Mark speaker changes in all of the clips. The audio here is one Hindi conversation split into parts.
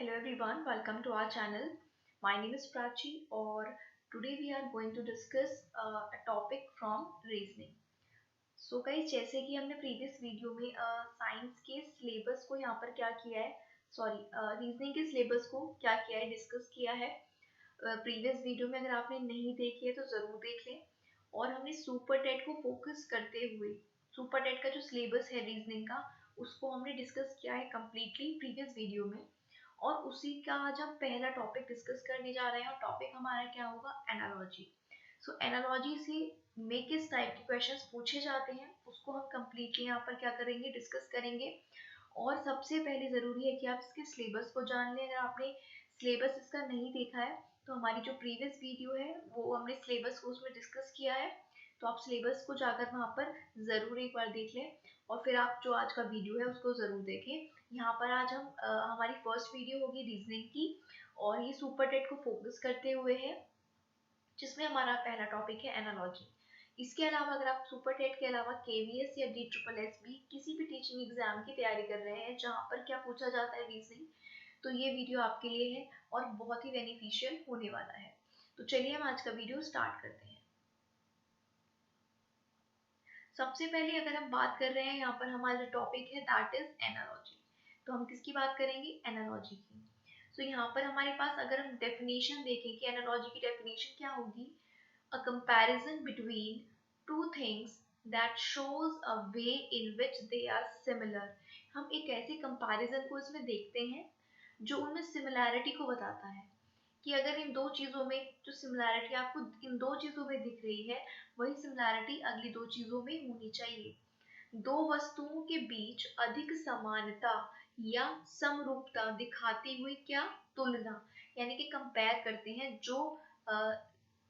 Speaker 1: Hello everyone, welcome to our channel. My name is Prachi और today we are going to discuss a topic from reasoning. So guys, जैसे कि हमने previous वीडियो में साइंस के सिलेबस को यहाँ पर क्या किया है, रीजनिंग के सिलेबस को क्या किया है, डिस्कस किया है प्रीवियस वीडियो में। अगर आपने नहीं देखी है तो ज़रूर देख लें। और हमने सुपर टेट को फोकस करते हुए सुपर टेट का जो सिलेबस है रीजनिंग का, उसको हमने डिस्कस किया है कम्प्लीटली प्रीवियस वीडियो में। और उसी का आज हम पहला टॉपिक डिस्कस करने जा रहे हैं और टॉपिक हमारा क्या होगा, एनालॉजी। सो एनालॉजी से में किस टाइप के क्वेश्चंस पूछे जाते हैं उसको हम कम्प्लीटली यहाँ पर क्या करेंगे, डिस्कस करेंगे। और सबसे पहले ज़रूरी है कि आप इसके सिलेबस को जान लें। अगर आपने सिलेबस इसका नहीं देखा है तो हमारी जो प्रीवियस वीडियो है वो हमने सिलेबस को उसमें डिस्कस किया है, तो आप सिलेबस को जाकर वहाँ पर ज़रूर एक बार देख लें और फिर आप जो आज का वीडियो है उसको ज़रूर देखें। यहाँ पर आज हम हमारी फर्स्ट वीडियो होगी रीजनिंग की और ये सुपर टेट को फोकस करते हुए है, जिसमें हमारा पहला टॉपिक है एनालॉजी। इसके अलावा अगर आप सुपर टेट के अलावा केवीएस या DSSB किसी भी टीचिंग एग्जाम की तैयारी कर रहे हैं जहाँ पर क्या पूछा जाता है रीजनिंग, तो ये वीडियो आपके लिए है और बहुत ही बेनिफिशियल होने वाला है। तो चलिए हम आज का वीडियो स्टार्ट करते हैं। सबसे पहले अगर हम बात कर रहे हैं यहाँ पर हमारा जो टॉपिक है दैट इज एनालॉजी, तो हम किसकी बात करेंगे, एनालॉजी की। तो यहाँ पर हमारे पास अगर हम डेफिनेशन देखें कि एनालॉजी की डेफिनेशन क्या होगी, a comparison between two things that shows a way in which they are similar. हम एक ऐसे कंपैरिजन को इसमें देखते हैं जो उनमें सिमिलैरिटी को बताता है कि अगर इन दो चीज़ों में जो सिमिलैरिटी आपको इन दो चीज़ों में दिख रही है वही सिमिलैरिटी अगली दो चीज़ों में होनी चाहिए। दो वस्तुओं के बीच अधिक समानता या समरूपता दिखाती हुई क्या, तुलना, यानी कि कंपेयर करते हैं। जो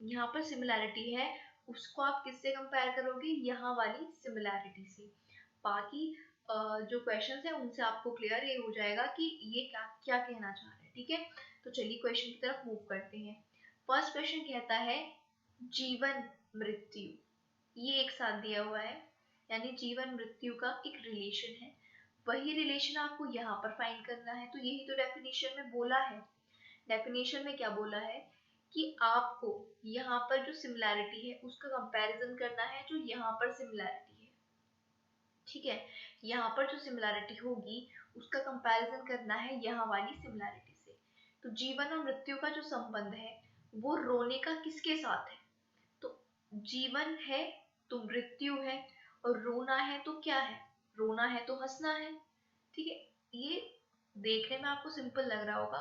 Speaker 1: यहाँ पर सिमिलैरिटी है उसको आप किससे कंपेयर करोगे, यहाँ वाली सिमिलैरिटी से। बाकी जो क्वेश्चंस है उनसे आपको क्लियर ये हो जाएगा कि ये क्या क्या कहना चाह रहे हैं। ठीक है, तो चलिए क्वेश्चन की तरफ मूव करते हैं। फर्स्ट क्वेश्चन कहता है जीवन मृत्यु, ये एक साथ दिया हुआ है, यानी जीवन मृत्यु का एक रिलेशन है। वही रिलेशन आपको यहाँ पर फाइंड करना है, तो यही तो डेफिनेशन में बोला है। डेफिनेशन में क्या बोला है कि आपको यहाँ पर जो सिमिलैरिटी है उसका कंपैरिजन करना है जो यहाँ पर सिमिलैरिटी है। ठीक है, यहाँ पर जो सिमिलैरिटी होगी उसका कंपैरिजन करना है यहाँ वाली सिमिलैरिटी से। तो जीवन और मृत्यु का जो संबंध है वो रोने का किसके साथ है, तो जीवन है तो मृत्यु है और रोना है तो क्या है, रोना है तो हंसना है। ठीक है, ये देखने में आपको सिंपल लग रहा होगा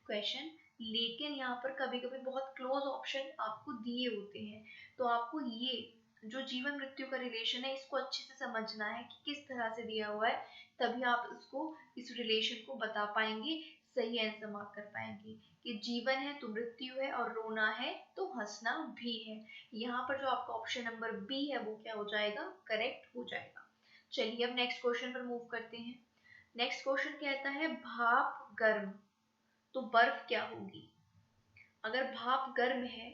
Speaker 1: क्वेश्चन, लेकिन यहाँ पर कभी कभी बहुत क्लोज ऑप्शन आपको दिए होते हैं। तो आपको ये जो जीवन मृत्यु का रिलेशन है इसको अच्छे से समझना है कि किस तरह से दिया हुआ है, तभी आप इसको इस रिलेशन को बता पाएंगे, सही आंसर मार्क कर पाएंगे कि जीवन है तो मृत्यु है और रोना है तो हंसना भी है। यहाँ पर जो आपका ऑप्शन नंबर बी है वो क्या हो जाएगा, करेक्ट हो जाएगा। चलिए अब नेक्स्ट क्वेश्चन पर मूव करते हैं। नेक्स्ट क्वेश्चन कहता है भाप गर्म तो बर्फ क्या होगी। अगर भाप गर्म है,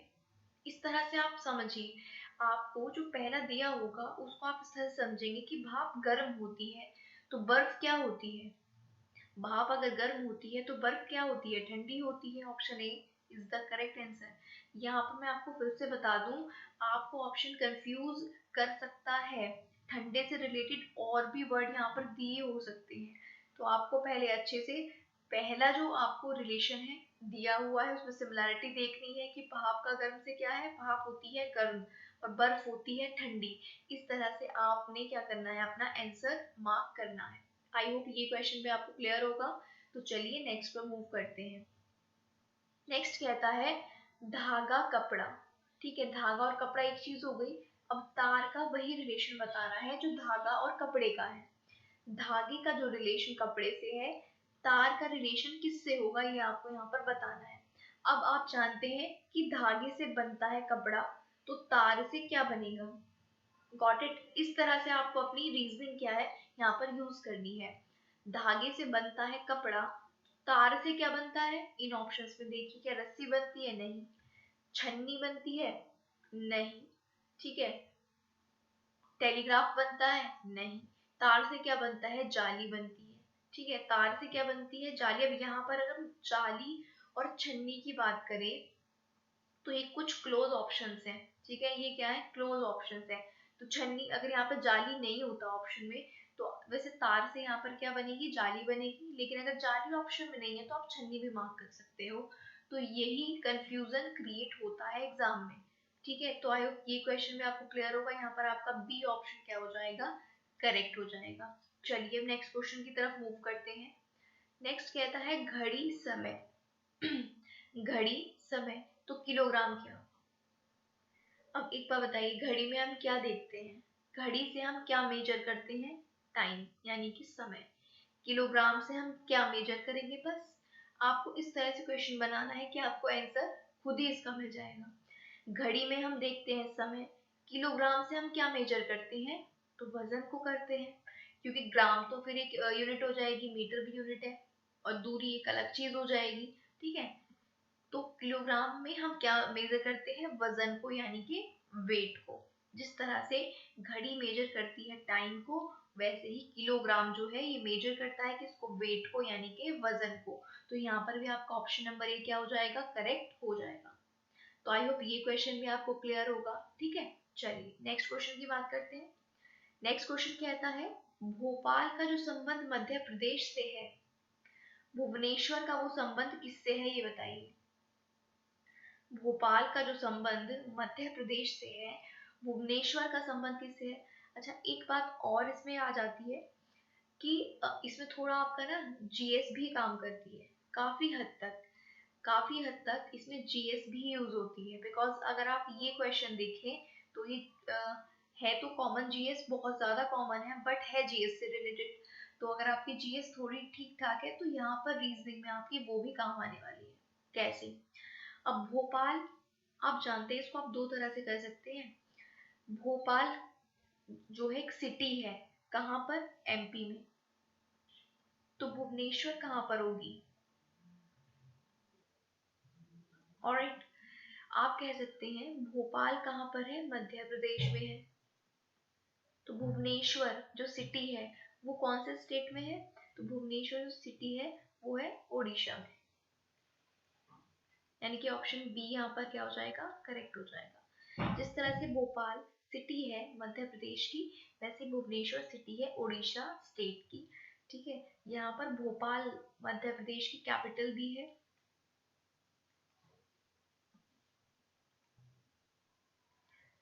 Speaker 1: इस तरह से आप समझिए, आपको जो पहला दिया होगा उसको आप इस तरह से समझेंगे कि भाप गर्म होती है तो बर्फ क्या होती है। भाप अगर गर्म होती है तो बर्फ क्या होती है, ठंडी होती है। Option A is the correct answer. यहाँ पर मैं आपको फिर से बता दूं, आपको ऑप्शन कंफ्यूज कर सकता है, ठंडे से रिलेटेड और भी वर्ड यहाँ पर दिए हो सकते हैं। तो आपको पहले अच्छे से पहला जो आपको रिलेशन है दिया हुआ है उसमें सिमिलैरिटी देखनी है कि भाप का गर्म से क्या है, भाप होती है गर्म और बर्फ होती है ठंडी। इस तरह से आपने क्या करना है, अपना आंसर मार्क करना है। आई होप ये क्वेश्चन भी आपको क्लियर होगा। तो चलिए नेक्स्ट पर मूव करते हैं। नेक्स्ट कहता है धागा कपड़ा। ठीक है, धागा और कपड़ा एक चीज हो गई। अब तार का वही रिलेशन बता रहा है जो धागा और कपड़े का है। धागे का जो रिलेशन कपड़े से है, तार का रिलेशन किससे होगा ये आपको यहाँ पर बताना है। अब आप जानते हैं कि धागे से बनता है कपड़ा, तो तार से क्या बनेगा, गॉट इट। इस तरह से आपको अपनी रीजनिंग क्या है यहाँ पर यूज करनी है। धागे से बनता है कपड़ा, तार से क्या बनता है, इन ऑप्शंस में देखिए, क्या रस्सी बनती है, नहीं। छन्नी बनती है, नहीं। ठीक है, टेलीग्राफ बनता है, नहीं। तार से क्या बनता है, जाली बनती है। ठीक है, तार से क्या बनती है, जाली। अब यहाँ पर अगर हम जाली और छन्नी की बात करें तो ये कुछ क्लोज ऑप्शंस हैं, ठीक है, ये क्या है, क्लोज ऑप्शंस है। तो छन्नी, अगर यहाँ पर जाली नहीं होता ऑप्शन में तो वैसे तार से यहाँ पर क्या बनेगी, जाली बनेगी, लेकिन अगर जाली ऑप्शन में नहीं है तो आप छन्नी भी मार्क कर सकते हो। तो यही कंफ्यूजन क्रिएट होता है एग्जाम में, ठीक है। तो आई होप ये क्वेश्चन में आपको क्लियर होगा, यहाँ पर आपका बी ऑप्शन क्या हो जाएगा, करेक्ट हो जाएगा। चलिए अब नेक्स्ट क्वेश्चन की तरफ मूव करते हैं। नेक्स्ट कहता है घड़ी समय घड़ी समय तो किलोग्राम क्या। अब एक बार बताइए, घड़ी में हम क्या देखते हैं, घड़ी से हम क्या मेजर करते हैं, टाइम यानी कि समय। किलोग्राम से हम क्या मेजर करेंगे, बस आपको इस तरह से क्वेश्चन बनाना है कि आपको आंसर खुद ही इसका मिल जाएगा। घड़ी में हम देखते हैं समय, किलोग्राम से हम क्या मेजर करते हैं, तो वजन को करते हैं, क्योंकि ग्राम तो फिर एक यूनिट हो जाएगी, मीटर भी यूनिट है, और दूरी एक अलग चीज हो जाएगी, ठीक है। तो किलोग्राम में हम क्या मेजर करते हैं, वजन को यानी कि वेट को। जिस तरह से घड़ी मेजर करती है टाइम को, वैसे ही किलोग्राम जो है ये मेजर करता है किसको, वेट को यानी कि वजन को। तो यहाँ पर भी आपका ऑप्शन नंबर ए क्या हो जाएगा, करेक्ट हो जाएगा। तो आई होप ये क्वेश्चन भी आपको क्लियर होगा, ठीक है। चलिए नेक्स्ट क्वेश्चन की बात करते हैं। नेक्स्ट क्वेश्चन कहता है भोपाल का जो संबंध मध्य प्रदेश से है, भुवनेश्वर का वो संबंध किससे है, ये बताइए। भोपाल का जो संबंध मध्य प्रदेश से है, भुवनेश्वर का संबंध किससे है। अच्छा एक बात और इसमें आ जाती है कि इसमें थोड़ा आपका ना जीएस भी काम करती है, काफी हद तक इसमें जीएस भी यूज होती है। बिकॉज अगर आप ये क्वेश्चन देखें तो ये है तो कॉमन, जीएस बहुत ज्यादा कॉमन है, बट है जीएस से रिलेटेड। तो अगर आपकी जीएस थोड़ी ठीक ठाक है तो यहाँ पर रीजनिंग में आपकी वो भी काम आने वाली है। कैसे, अब भोपाल आप जानते हैं, इसको आप दो तरह से कर सकते हैं। भोपाल जो है एक सिटी है, कहाँ पर, एमपी में। तो भुवनेश्वर कहाँ पर होगी, ऑलराइट। आप कह सकते हैं भोपाल कहाँ पर है, मध्य प्रदेश में है। तो भुवनेश्वर जो सिटी है वो कौन से स्टेट में है, तो भुवनेश्वर जो सिटी है वो है उड़ीसा में, यानी कि ऑप्शन बी यहाँ पर क्या हो जाएगा, करेक्ट हो जाएगा। जिस तरह से भोपाल सिटी है मध्य प्रदेश की, वैसे भुवनेश्वर सिटी है उड़ीसा स्टेट की, ठीक है। यहाँ पर भोपाल मध्य प्रदेश की कैपिटल भी है,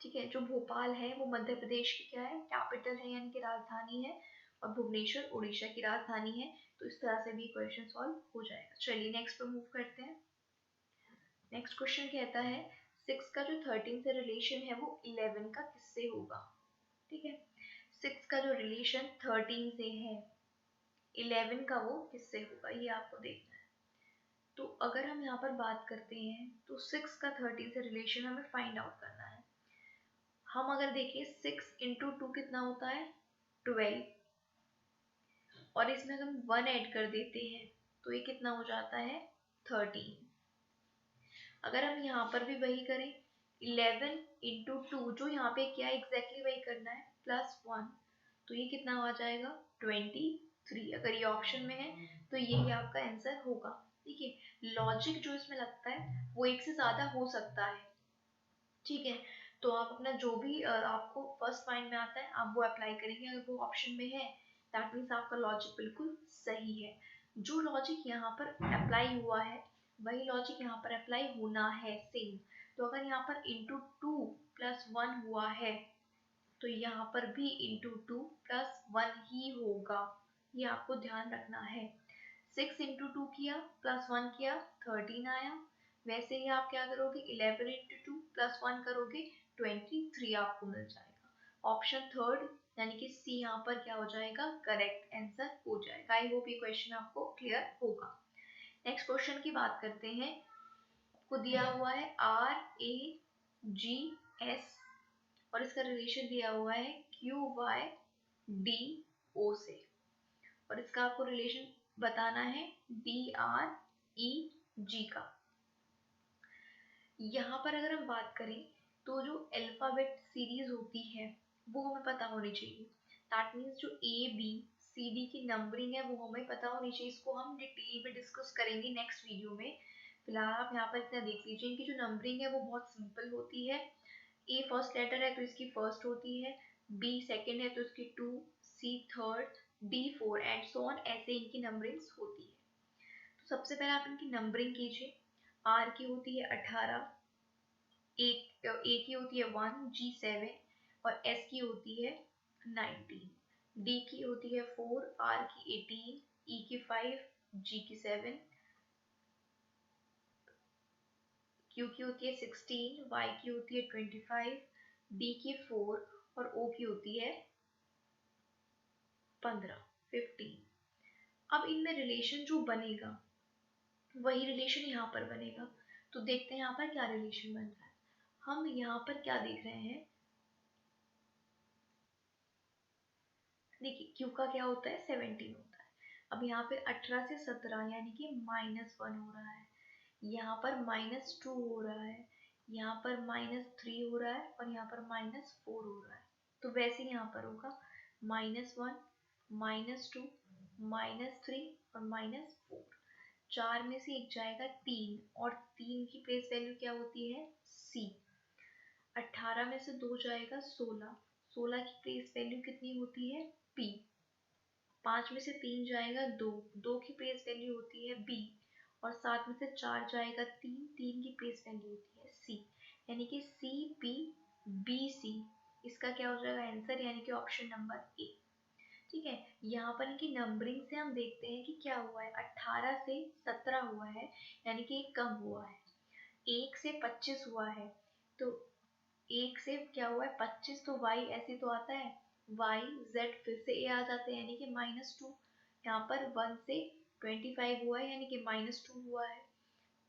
Speaker 1: ठीक है। जो भोपाल है वो मध्य प्रदेश की क्या है, कैपिटल है यानी कि राजधानी है, और भुवनेश्वर उड़ीसा की राजधानी है। तो इस तरह से भी क्वेश्चन सॉल्व हो जाएगा। चलिए नेक्स्ट पे मूव करते हैं। नेक्स्ट क्वेश्चन कहता है 6 का जो 13 से रिलेशन है वो 11 का किससे होगा, ठीक है। 6 का जो रिलेशन 13 से है, 11 का वो किससे होगा, ये आपको देखना है। तो अगर हम यहाँ पर बात करते हैं तो 6 का 13 से रिलेशन हमें फाइंड आउट करना है। हम अगर देखें 6 इंटू 2 कितना होता है, 12, और इसमें अगर हम 1 ऐड कर देते हैं तो ये कितना हो जाता है, 13। अगर हम यहाँ पर भी वही करें 11 इंटू 2, जो यहाँ पे क्या एग्जैक्टली वही करना है, +1, तो ये कितना आ जाएगा, 23। अगर ये ऑप्शन में है तो यही आपका आंसर होगा। देखिए लॉजिक जो इसमें लगता है वो एक से ज्यादा हो सकता है, ठीक है। तो आप अपना जो भी आपको फर्स्ट माइंड में आता है आप वो अप्लाई करेंगे, अगर वो ऑप्शन में है दैट मीन्स आपका लॉजिक बिल्कुल सही है। जो लॉजिक यहाँ पर अप्लाई हुआ है वही लॉजिक यहाँ पर अप्लाई होना है, सेम। तो अगर यहाँ पर इंटू 2 प्लस 1 हुआ है तो यहाँ पर भी इंटू 2 प्लस 1 ही होगा, ये आपको ध्यान रखना है। 6 इंटू 2 किया प्लस 1 किया 13 आया, वैसे ही आप क्या करोगे 11 इंटू 2 प्लस 1 करोगे 23 आपको मिल जाएगा। ऑप्शन थर्ड यानी कि सी यहाँ पर क्या हो जाएगा, करेक्ट आंसर हो जाएगा। आई होप ये क्वेश्चन आपको क्लियर होगा। नेक्स्ट क्वेश्चन की बात करते हैं। आपको दिया हुआ है RAGS और इसका रिलेशन दिया हुआ है QYDO से, और इसका आपको रिलेशन बताना है DREG का। यहाँ पर अगर हम बात करें तो जो अल्फाबेट सीरीज होती है वो हमें पता होनी चाहिए। दैट मीन्स जो A B सी डी की नंबरिंग है वो हमें पता होनी चाहिए, इसको हम डिटेल में डिस्कस करेंगे नेक्स्ट वीडियो में। फिलहाल आप यहाँ पर इतना देख लीजिए, इनकी जो नंबरिंग है वो बहुत सिंपल होती है। ए फर्स्ट लेटर है तो इसकी फर्स्ट होती है, बी सेकेंड है तो इसकी 2, C third, D 4 and so on, ऐसे इनकी नंबरिंग्स होती है। तो सबसे पहले आप इनकी नंबरिंग कीजिए। आर की होती है 18, ए की होती है 1, जी 7 और एस की होती है 19, डी की होती है 4, आर की 18, ई की 5, जी की 7, क्यू की होती है 16, वाई की होती है 25, डी की 4 और ओ की होती है 15। अब इनमें रिलेशन जो बनेगा वही रिलेशन यहाँ पर बनेगा। तो देखते हैं यहाँ पर क्या रिलेशन बन रहा है। हम यहाँ पर क्या देख रहे हैं, देखिए क्यू का क्या होता है 17 होता है। अब यहाँ पे 18 से 17 यानी कि -1 हो रहा है, यहाँ पर -2 हो रहा है, यहाँ पर -3 हो रहा है और यहाँ पर -4 हो रहा है। तो वैसे यहाँ पर होगा -1, -2, -3 और -4। 4 में से एक जाएगा 3 और 3 की प्लेस वैल्यू क्या होती है c। 18 में से 2 जाएगा 16, 16 की प्लेस वैल्यू कितनी होती है p। 5 में से 3 जाएगा 2, 2 की प्लेस वैल्यू होती है b और 7 में से 4 जाएगा 3, 3 की प्लेस वैल्यू होती है c, यानी कि सी पी बी सी। इसका क्या हो जाएगा आंसर, यानी कि ऑप्शन नंबर ए। ठीक है, यहाँ पर इनकी नंबरिंग से हम देखते हैं कि क्या हुआ है, 18 से 17 हुआ है यानी कि एक कम हुआ है। 1 से 25 हुआ है तो 1 से क्या हुआ है 25, तो y ऐसे तो आता है, y z फिर से a आ जाते हैं यानी कि -2। यहाँ पर 1 से 25 हुआ है यानी कि -2 हुआ है।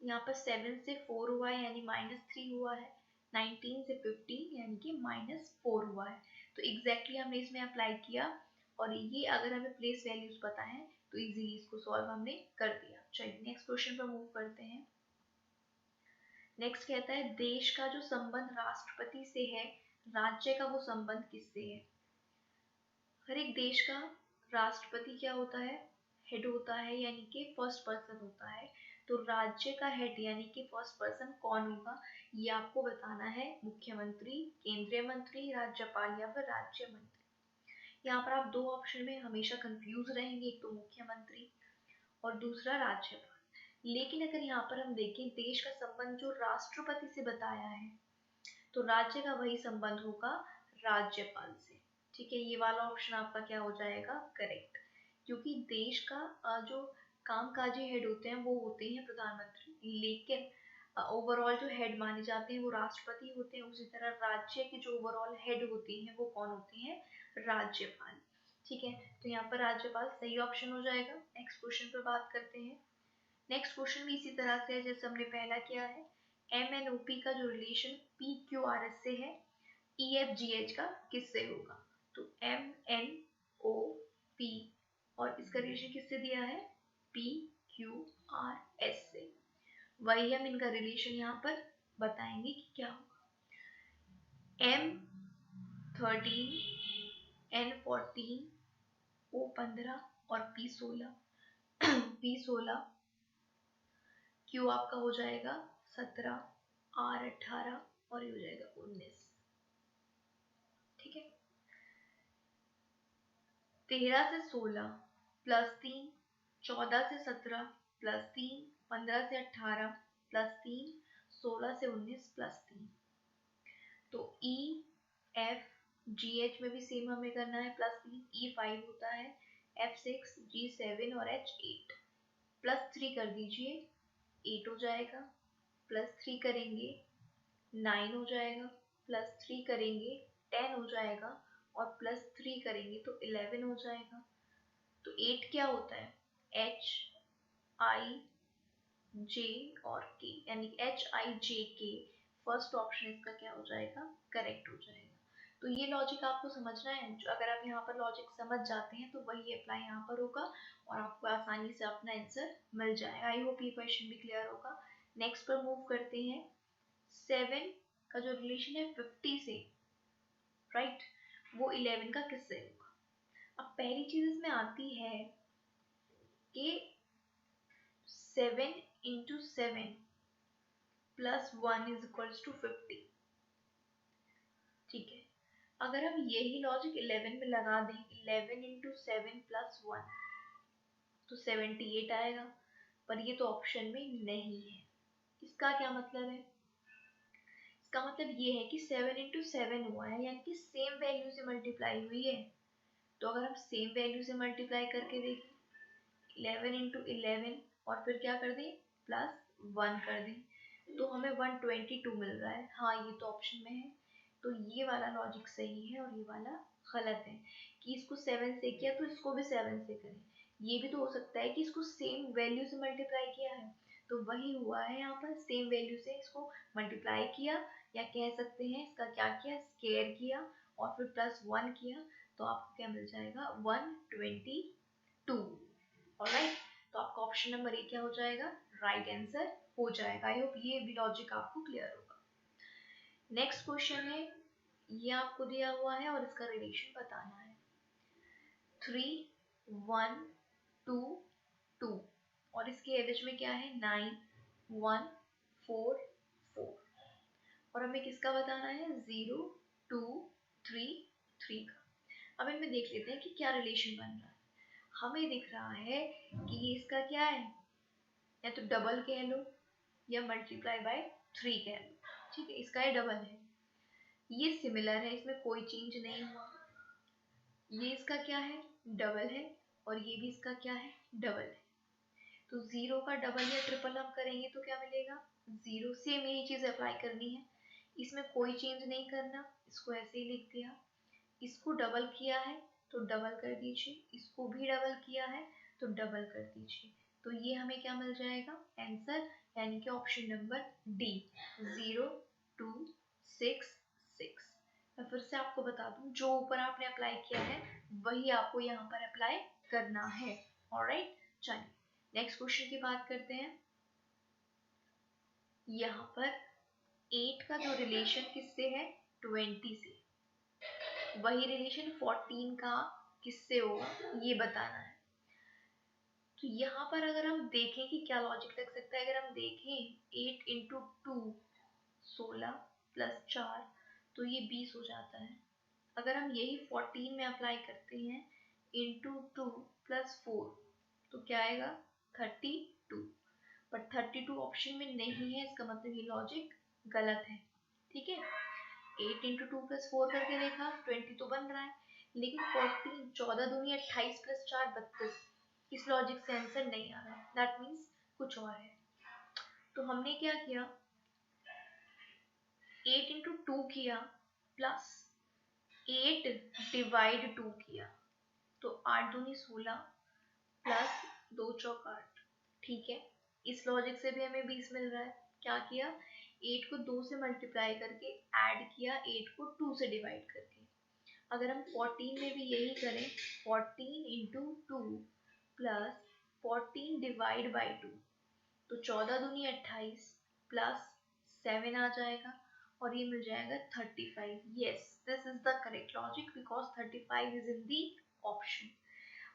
Speaker 1: यहाँ पर 7 से 4 हुआ है यानी -3 हुआ है। 19 से 15 यानी कि -4 हुआ है। तो एग्जैक्टली हमने इसमें अप्लाई किया और ये अगर हमें प्लेस वैल्यूज पता है तो इजीली इसको सॉल्व हमने कर दिया। चलिए नेक्स्ट क्वेश्चन पर मूव करते हैं। नेक्स्ट कहता है देश का जो संबंध राष्ट्रपति से है, राज्य का वो संबंध किससे है। हर एक देश का राष्ट्रपति क्या होता है, हेड होता है यानी कि फर्स्ट पर्सन होता है। तो राज्य का हेड यानी कि फर्स्ट पर्सन कौन होगा, ये आपको बताना है। मुख्यमंत्री, केंद्रीय मंत्री, राज्यपाल या फिर राज्य मंत्री। यहाँ पर आप दो ऑप्शन में हमेशा कंफ्यूज रहेंगे, एक तो मुख्यमंत्री और दूसरा राज्यपाल। लेकिन अगर यहाँ पर हम देखें देश का संबंध जो राष्ट्रपति से बताया है तो राज्य का वही संबंध होगा राज्यपाल से। ठीक है, ये वाला ऑप्शन आपका क्या हो जाएगा करेक्ट, क्योंकि देश का जो कामकाजी हेड होते हैं वो होते हैं प्रधानमंत्री, लेकिन ओवरऑल जो हेड माने जाते हैं वो राष्ट्रपति होते हैं। उसी तरह राज्य के जो ओवरऑल हेड होते हैं वो कौन होते हैं, राज्यपाल। ठीक है, तो यहाँ पर राज्यपाल सही ऑप्शन हो जाएगा। नेक्स्ट क्वेश्चन पर बात करते हैं। नेक्स्ट क्वेश्चन भी इसी तरह से है जैसे हमने पहला किया है। MNOP का जो रिलेशन PQRS से है, EFGH का किससे होगा। तो MNOP और इसका रिलेशन किससे दिया है, PQRS से। वही हम इनका रिलेशन यहाँ पर बताएंगे कि क्या होगा। M13, N14, O15 और P16। P16 Q आपका हो जाएगा 17, R 18 और ये हो जाएगा 19। ठीक है, 13 से 16 +3, 14 से 17 +3, 15 से 18 +3, 16 से 19 +3। तो E F G H में भी सेम हमें करना है +3, E 5 होता है, F 6, G 7 और H 8। +3 कर दीजिए 8 हो जाएगा, +3 करेंगे 9 हो जाएगा, +3 करेंगे 10 हो जाएगा और +3 करेंगे तो 11 हो जाएगा। तो 8 क्या होता है, H I J और K, यानी HIJK। फर्स्ट ऑप्शन इसका क्या हो जाएगा, करेक्ट हो जाएगा। तो ये लॉजिक आपको समझना है। अगर आप यहाँ पर लॉजिक समझ जाते हैं तो वही अप्लाई यहाँ पर होगा और आपको आसानी से अपना आंसर मिल जाएगा। आई होप ये क्वेश्चन भी क्लियर होगा। नेक्स्ट पर मूव करते हैं। 7 का जो रिलेशन है 50 से, राइट, वो 11 का किससे होगा। अब पहली चीज इसमें आती है कि 7 into 7 plus 1 is equals to 50। ठीक है, अगर हम यही लॉजिक 11 में लगा दें, 11 into 7 plus 1 तो 78 आएगा, पर ये तो ऑप्शन में नहीं है। इसका क्या मतलब है? इसका मतलब ये है कि 7 into 7 हुआ है, यानी कि सेम वैल्यू से मल्टीप्लाई हुई है। तो अगर हम सेम वैल्यू से मल्टीप्लाई करके देखें, 11 into 11 और फिर क्या कर दें, प्लस 1 कर दें, तो हमें 122 मिल रहा है। हाँ, ये तो ऑप्शन में है, तो ये वाला लॉजिक सही है और ये वाला गलत है कि इसको 7 से किया तो इसको भी 7 से करें। ये भी तो हो सकता है कि इसको सेम वैल्यू से मल्टीप्लाई किया है, तो वही हुआ है यहाँ पर, सेम वैल्यू से इसको मल्टीप्लाई किया, या कह सकते हैं इसका क्या किया, स्क्वायर किया और फिर प्लस 1 किया, तो आपको क्या मिल जाएगा, 122। ऑलराइट, तो आपका ऑप्शन नंबर ए क्या हो जाएगा, राइट आंसर हो जाएगा। आई होप ये भी लॉजिक आपको क्लियर होगा। नेक्स्ट क्वेश्चन है, ये आपको दिया हुआ है और इसका रिलेशन बताना है। 3 1 2 2 और इसके एवरेज में क्या है, 9 1 4 4 और हमें किसका बताना है, 0 2 3 3 का। अब इनमें देख लेते हैं कि क्या रिलेशन बन रहा है। हमें दिख रहा है कि ये इसका क्या है, या तो डबल कह लो या मल्टीप्लाई बाय 3 कह लो। ठीक है, इसका ये डबल है, ये सिमिलर है, इसमें कोई चेंज नहीं हुआ। ये इसका क्या है, डबल है, और ये भी इसका क्या है, डबल है। तो 0 का डबल या ट्रिपल हम करेंगे तो क्या मिलेगा, 0। सेम यही चीज अप्लाई करनी है, इसमें कोई चेंज नहीं करना, इसको ऐसे ही लिख दिया। इसको डबल किया है तो डबल कर दीजिए, इसको भी डबल किया है तो डबल कर दीजिए, तो ये हमें क्या मिल जाएगा, आंसर, यानी कि ऑप्शन नंबर डी, 0 2 6 6। मैं फिर से आपको बता दूं, जो ऊपर आपने अप्लाई किया है वही आपको यहाँ पर अप्लाई करना है। ऑलराइट, चलिए नेक्स्ट क्वेश्चन की बात करते हैं। यहाँ पर 8 का जो रिलेशन किससे है, 20 से, वही रिलेशन 14 का किससे होगा ये बताना है। तो यहाँ पर अगर हम देखें कि क्या लॉजिक लग सकता है, अगर हम देखें 8 इंटू 2 16 प्लस 4 तो ये 20 हो जाता है। अगर हम यही 14 में अप्लाई करते हैं इंटू 2 प्लस 4 तो क्या आएगा, 32। बट 32 ऑप्शन में नहीं है, इसका मतलब ये लॉजिक गलत है। ठीक है, 8 इंटू 2 प्लस 4 करके देखा, 20 तो बन रहा है, लेकिन 14 14 दूनी 28 प्लस 4 32, इस लॉजिक से आंसर नहीं आ रहा, दैट मीन्स कुछ और है। तो हमने क्या किया, 8 इंटू 2 किया प्लस 8 डिवाइड 2 किया, तो 8 दूनी 16 प्लस 2 चौक 8। ठीक है, इस लॉजिक से भी हमें 20 मिल रहा है। क्या किया, 8 को 2 से मल्टीप्लाई करके ऐड किया 8 को 2 से डिवाइड करके। अगर हम 14 में भी यही करें, 14 इंटू 2 प्लस 14 डिवाइड बाई 2, तो 14 दूनी 28 प्लस 7 आ जाएगा और ये मिल जाएगा 35। Yes, this is the correct logic because 35 is in the option.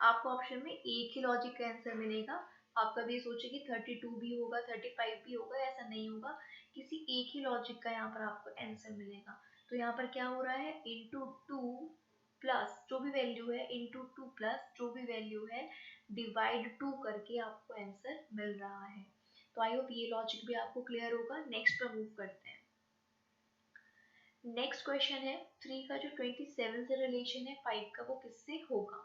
Speaker 1: आपको ऑप्शन में एक ही लॉजिक का आंसर मिलेगा। आप कभी सोचिए कि 32 भी होगा 35 भी होगा, ऐसा नहीं होगा, किसी एक ही लॉजिक का यहाँ पर आपको आंसर मिलेगा। तो यहाँ पर क्या हो रहा है, इंटू 2 प्लस जो भी वैल्यू है, इंटू 2 प्लस जो भी वैल्यू है डिवाइड 2 करके आपको आंसर मिल रहा है। तो आई होप ये लॉजिक भी आपको क्लियर होगा। नेक्स्ट पर मूव करते हैं। नेक्स्ट क्वेश्चन है, 3 का जो 27 से रिलेशन है 5 का वो किससे होगा।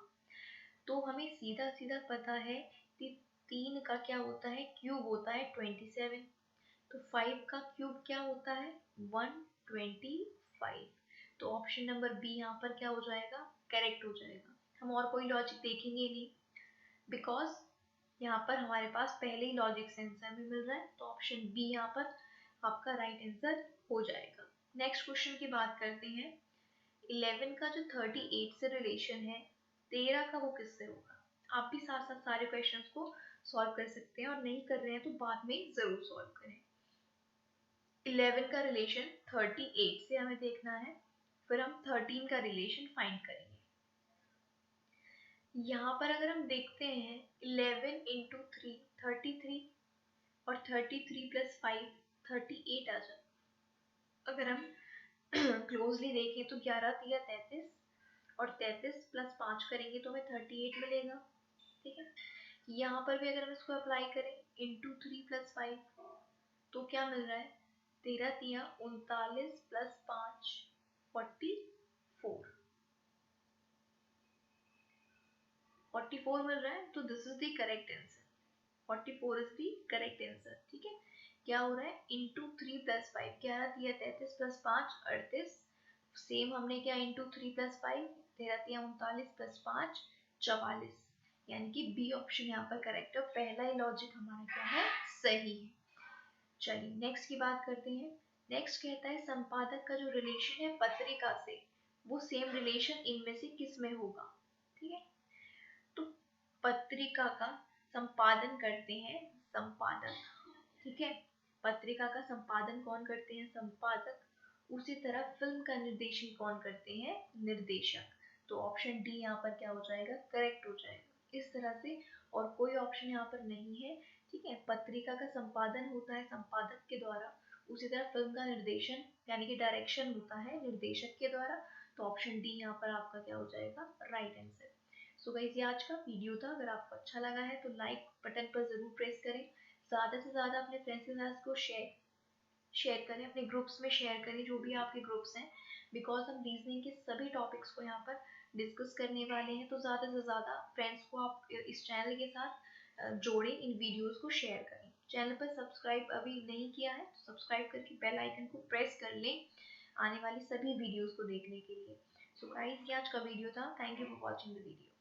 Speaker 1: तो हमें सीधा सीधा पता है कि 3 का क्या होता है, क्यूब होता है 27, तो 5 का क्यूब क्या होता है, 125। तो ऑप्शन नंबर बी यहाँ पर क्या हो जाएगा, करेक्ट हो जाएगा। हम और कोई लॉजिक देखेंगे नहीं, बिकॉज यहाँ पर हमारे पास पहले ही लॉजिक से आंसर भी मिल रहा है, तो ऑप्शन बी यहाँ पर आपका राइट आंसर हो जाएगा। नेक्स्ट क्वेश्चन की बात करते हैं। 11 का जो 38 से रिलेशन है 13 का वो किससे होगा। आप भी साथ साथ सारे क्वेश्चंस को सॉल्व कर सकते हैं, और नहीं कर रहे हैं तो बाद में जरूर सॉल्व करें। 11 का रिलेशन 38 से हमें देखना है, फिर हम 13 का रिलेशन फाइंड करेंगे। यहाँ पर अगर हम देखते हैं 11 इंटू 3 33 और 33 प्लस 5 38 आ जाए। अगर हम क्लोजली देखें तो 11 तिया 33 और 33 प्लस 5 करेंगे तो हमें 38 मिलेगा। ठीक है, यहाँ पर भी अगर हम इसको अप्लाई करें इंटू 3 प्लस 5 तो क्या मिल रहा है 13 तिया 39 प्लस 5 44 मिल रहा है। तो this is the correct answer, 44 is the correct answer. ठीक है, क्या हो रहा है इंटू 3 प्लस 5 11 तिया 33 प्लस 5 38, सेम हमने क्या इंटू 3 प्लस 5 13 तिया 39 प्लस 5 44, यानी कि बी ऑप्शन यहाँ पर करेक्ट है। पहला ही लॉजिक हमारा क्या है सही है। चलिए नेक्स्ट की बात करते हैं। नेक्स्ट कहता है संपादक का जो रिलेशन है पत्रिका से वो सेम रिलेशन इनमें से किस में होगा। ठीक है, तो पत्रिका का संपादन करते हैं संपादक। ठीक है, पत्रिका का संपादन कौन करते हैं संपादक। उसी तरह फिल्म का निर्देशन कौन करते हैं निर्देशक। तो ऑप्शन डी यहाँ पर क्या हो जाएगा करेक्ट हो जाएगा। इस तरह से और कोई ऑप्शन यहाँ पर नहीं है। ठीक है, पत्रिका का संपादन होता है संपादक के द्वारा, उसी तरह फिल्म का निर्देशन यानी कि डायरेक्शन होता है निर्देशक के द्वारा। तो ऑप्शन डी यहाँ पर आपका क्या हो जाएगा राइट आंसर। सो गाइस ये आज का वीडियो था। अगर आपको अच्छा लगा है तो लाइक बटन पर जरूर प्रेस करें, ज़्यादा से ज़्यादा अपने फ्रेंड्स के साथ को शेयर करें, अपने ग्रुप्स में शेयर करें जो भी आपके ग्रुप्स हैं, बिकॉज हम रीजनिंग के सभी टॉपिक्स को यहाँ पर डिस्कस करने वाले हैं। तो ज़्यादा से ज़्यादा फ्रेंड्स को आप इस चैनल के साथ जोड़ें, इन वीडियोस को शेयर करें। चैनल पर सब्सक्राइब अभी नहीं किया है तो सब्सक्राइब करके बेल आइकन को प्रेस कर लें आने वाली सभी वीडियोस को देखने के लिए। सो गाइस ये आज का वीडियो था। Thank you for watching the video.